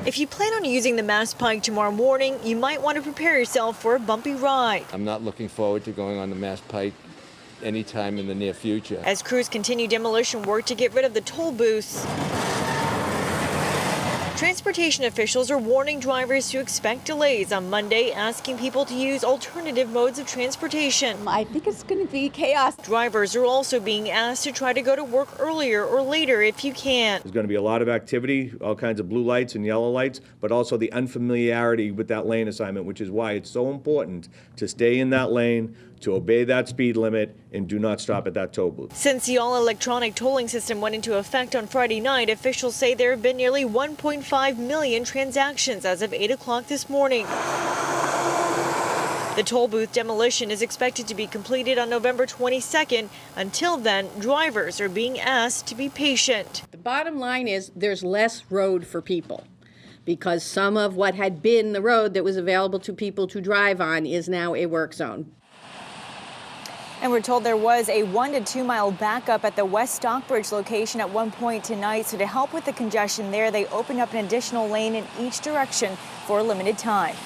If you plan on using the Mass Pike tomorrow morning, you might want to prepare yourself for a bumpy ride. I'm not looking forward to going on the Mass Pike anytime in the near future. As crews continue demolition work to get rid of the toll booths, transportation officials are warning drivers to expect delays on Monday, asking people to use alternative modes of transportation. I think it's going to be chaos. Drivers are also being asked to try to go to work earlier or later if you can. There's going to be a lot of activity, all kinds of blue lights and yellow lights, but also the unfamiliarity with that lane assignment, which is why it's so important to stay in that lane, to obey that speed limit, and do not stop at that toll booth. Since the all-electronic tolling system went into effect on Friday night, officials say there have been nearly 1.5 million transactions as of 8 o'clock this morning. The toll booth demolition is expected to be completed on November 22nd. Until then, drivers are being asked to be patient. The bottom line is there's less road for people, because some of what had been the road that was available to people to drive on is now a work zone. And we're told there was a 1 to 2 mile backup at the West Stockbridge location at one point tonight. So to help with the congestion there, they opened up an additional lane in each direction for a limited time.